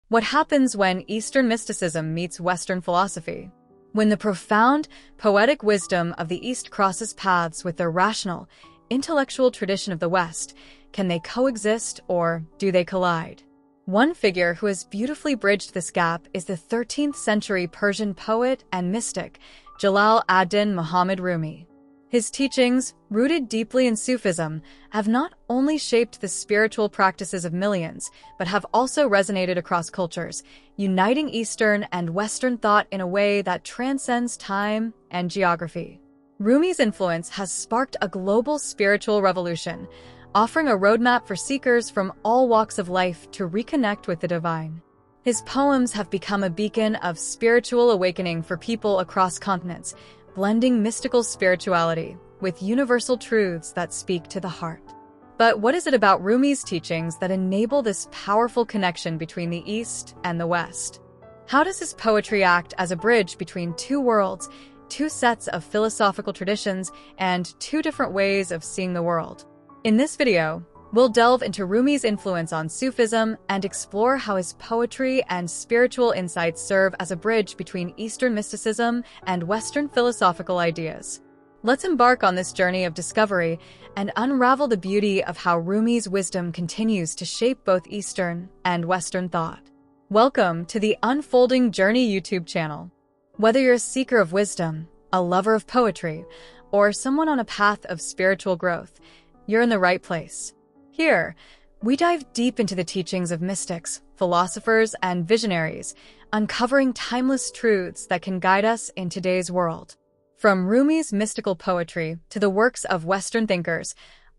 What happens when Eastern mysticism meets Western philosophy? When the profound, poetic wisdom of the East crosses paths with the rational, intellectual tradition of the West, can they coexist or do they collide? One figure who has beautifully bridged this gap is the 13th century Persian poet and mystic, Jalāl ad-Dīn Muhammad Rūmī. His teachings, rooted deeply in Sufism, have not only shaped the spiritual practices of millions, but have also resonated across cultures, uniting Eastern and Western thought in a way that transcends time and geography. Rumi's influence has sparked a global spiritual revolution, offering a roadmap for seekers from all walks of life to reconnect with the divine. His poems have become a beacon of spiritual awakening for people across continents, blending mystical spirituality with universal truths that speak to the heart. But what is it about Rumi's teachings that enable this powerful connection between the East and the West? How does his poetry act as a bridge between two worlds, two sets of philosophical traditions, and two different ways of seeing the world? In this video, we'll delve into Rumi's influence on Sufism and explore how his poetry and spiritual insights serve as a bridge between Eastern mysticism and Western philosophical ideas. Let's embark on this journey of discovery and unravel the beauty of how Rumi's wisdom continues to shape both Eastern and Western thought. Welcome to the Unfolding Journey YouTube channel. Whether you're a seeker of wisdom, a lover of poetry, or someone on a path of spiritual growth, you're in the right place. Here, we dive deep into the teachings of mystics, philosophers, and visionaries, uncovering timeless truths that can guide us in today's world. From Rumi's mystical poetry to the works of Western thinkers,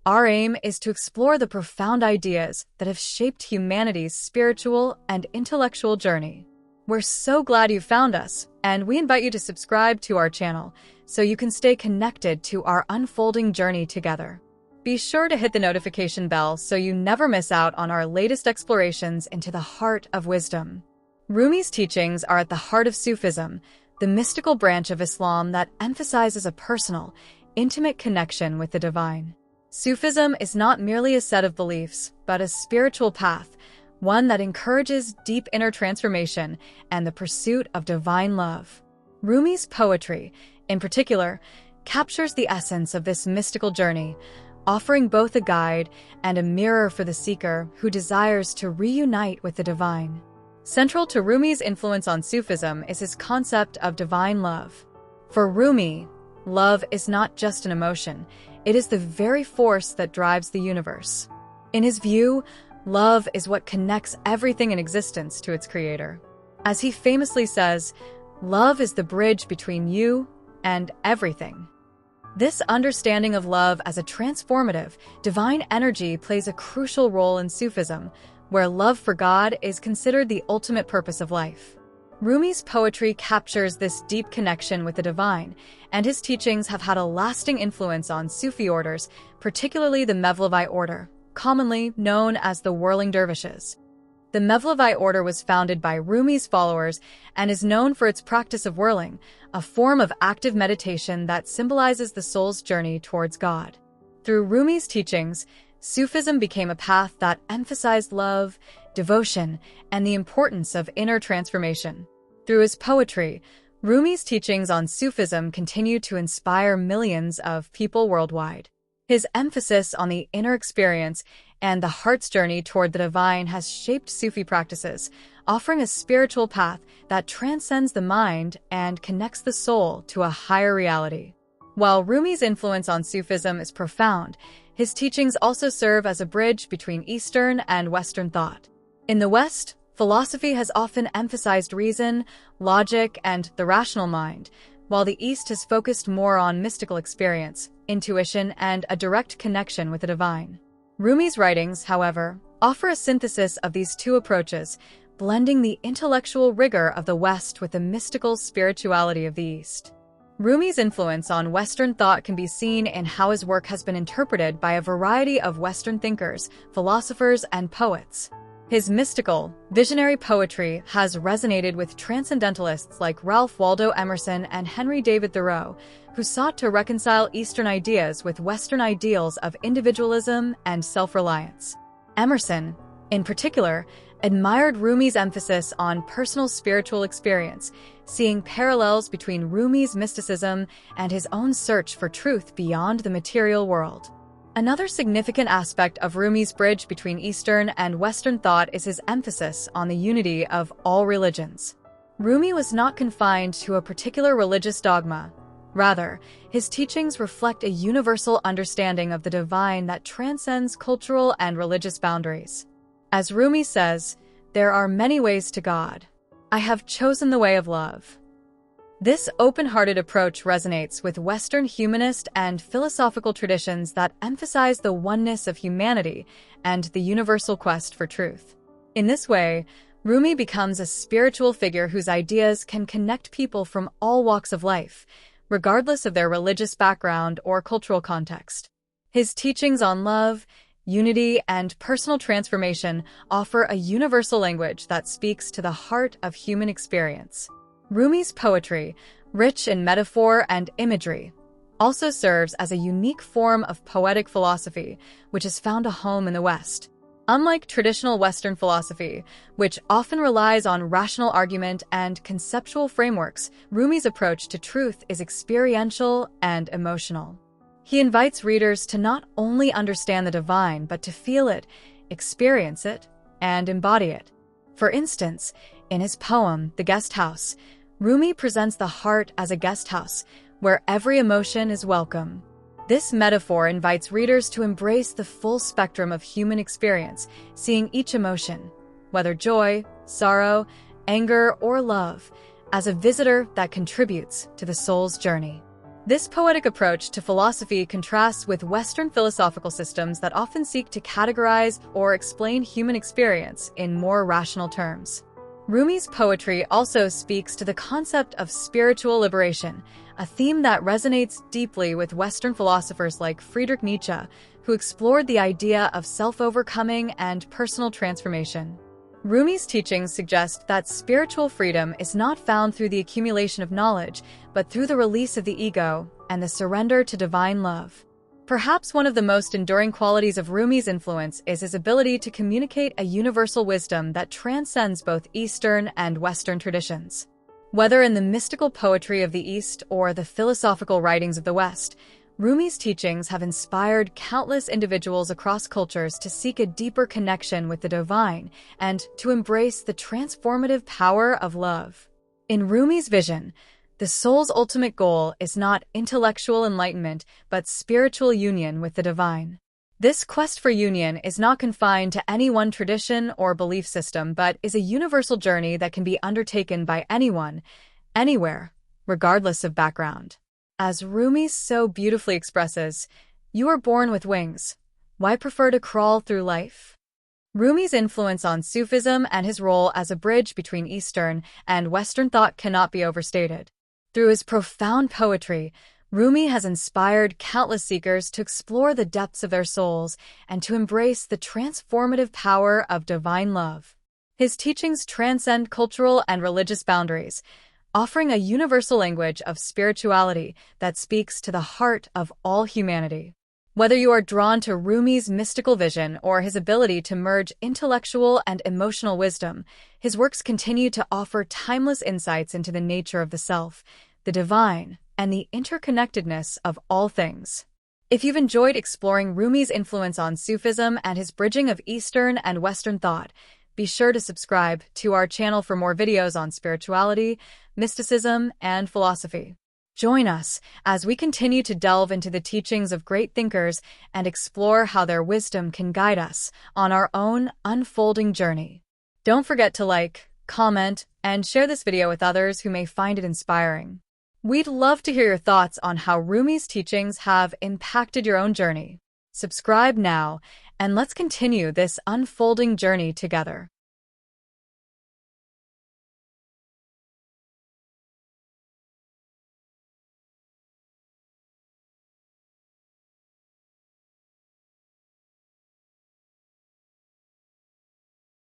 our aim is to explore the profound ideas that have shaped humanity's spiritual and intellectual journey. We're so glad you found us, and we invite you to subscribe to our channel so you can stay connected to our unfolding journey together. Be sure to hit the notification bell so you never miss out on our latest explorations into the heart of wisdom. Rumi's teachings are at the heart of Sufism, the mystical branch of Islam that emphasizes a personal, intimate connection with the divine. Sufism is not merely a set of beliefs, but a spiritual path, one that encourages deep inner transformation and the pursuit of divine love. Rumi's poetry, in particular, captures the essence of this mystical journey, offering both a guide and a mirror for the seeker who desires to reunite with the divine. Central to Rumi's influence on Sufism is his concept of divine love. For Rumi, love is not just an emotion, it is the very force that drives the universe. In his view, love is what connects everything in existence to its creator. As he famously says, "Love is the bridge between you and everything." This understanding of love as a transformative, divine energy plays a crucial role in Sufism, where love for God is considered the ultimate purpose of life. Rumi's poetry captures this deep connection with the divine, and his teachings have had a lasting influence on Sufi orders, particularly the Mevlevi order, commonly known as the Whirling Dervishes. The Mevlevi order was founded by Rumi's followers and is known for its practice of whirling, a form of active meditation that symbolizes the soul's journey towards God. Through Rumi's teachings, Sufism became a path that emphasized love, devotion, and the importance of inner transformation. Through his poetry, Rumi's teachings on Sufism continue to inspire millions of people worldwide. His emphasis on the inner experience and the heart's journey toward the divine has shaped Sufi practices, offering a spiritual path that transcends the mind and connects the soul to a higher reality. While Rumi's influence on Sufism is profound, his teachings also serve as a bridge between Eastern and Western thought. In the West, philosophy has often emphasized reason, logic, and the rational mind, while the East has focused more on mystical experience, intuition, and a direct connection with the divine. Rumi's writings, however, offer a synthesis of these two approaches, blending the intellectual rigor of the West with the mystical spirituality of the East. Rumi's influence on Western thought can be seen in how his work has been interpreted by a variety of Western thinkers, philosophers, and poets. His mystical, visionary poetry has resonated with transcendentalists like Ralph Waldo Emerson and Henry David Thoreau, who sought to reconcile Eastern ideas with Western ideals of individualism and self-reliance. Emerson, in particular, admired Rumi's emphasis on personal spiritual experience, seeing parallels between Rumi's mysticism and his own search for truth beyond the material world. Another significant aspect of Rumi's bridge between Eastern and Western thought is his emphasis on the unity of all religions. Rumi was not confined to a particular religious dogma. Rather, his teachings reflect a universal understanding of the divine that transcends cultural and religious boundaries. As Rumi says, "There are many ways to God. I have chosen the way of love." This open-hearted approach resonates with Western humanist and philosophical traditions that emphasize the oneness of humanity and the universal quest for truth. In this way, Rumi becomes a spiritual figure whose ideas can connect people from all walks of life, regardless of their religious background or cultural context. His teachings on love, unity, and personal transformation offer a universal language that speaks to the heart of human experience. Rumi's poetry, rich in metaphor and imagery, also serves as a unique form of poetic philosophy, which has found a home in the West. Unlike traditional Western philosophy, which often relies on rational argument and conceptual frameworks, Rumi's approach to truth is experiential and emotional. He invites readers to not only understand the divine, but to feel it, experience it, and embody it. For instance, in his poem, The Guest House, Rumi presents the heart as a guest house, where every emotion is welcome. This metaphor invites readers to embrace the full spectrum of human experience, seeing each emotion, whether joy, sorrow, anger, or love, as a visitor that contributes to the soul's journey. This poetic approach to philosophy contrasts with Western philosophical systems that often seek to categorize or explain human experience in more rational terms. Rumi's poetry also speaks to the concept of spiritual liberation, a theme that resonates deeply with Western philosophers like Friedrich Nietzsche, who explored the idea of self-overcoming and personal transformation. Rumi's teachings suggest that spiritual freedom is not found through the accumulation of knowledge, but through the release of the ego and the surrender to divine love. Perhaps one of the most enduring qualities of Rumi's influence is his ability to communicate a universal wisdom that transcends both Eastern and Western traditions. Whether in the mystical poetry of the East or the philosophical writings of the West, Rumi's teachings have inspired countless individuals across cultures to seek a deeper connection with the divine and to embrace the transformative power of love. In Rumi's vision, the soul's ultimate goal is not intellectual enlightenment, but spiritual union with the divine. This quest for union is not confined to any one tradition or belief system, but is a universal journey that can be undertaken by anyone, anywhere, regardless of background. As Rumi so beautifully expresses, "You are born with wings. Why prefer to crawl through life?" Rumi's influence on Sufism and his role as a bridge between Eastern and Western thought cannot be overstated. Through his profound poetry, Rumi has inspired countless seekers to explore the depths of their souls and to embrace the transformative power of divine love. His teachings transcend cultural and religious boundaries, offering a universal language of spirituality that speaks to the heart of all humanity. Whether you are drawn to Rumi's mystical vision or his ability to merge intellectual and emotional wisdom, his works continue to offer timeless insights into the nature of the self, the divine, and the interconnectedness of all things. If you've enjoyed exploring Rumi's influence on Sufism and his bridging of Eastern and Western thought, be sure to subscribe to our channel for more videos on spirituality, mysticism, and philosophy. Join us as we continue to delve into the teachings of great thinkers and explore how their wisdom can guide us on our own unfolding journey. Don't forget to like, comment, and share this video with others who may find it inspiring. We'd love to hear your thoughts on how Rumi's teachings have impacted your own journey. Subscribe now, and let's continue this unfolding journey together.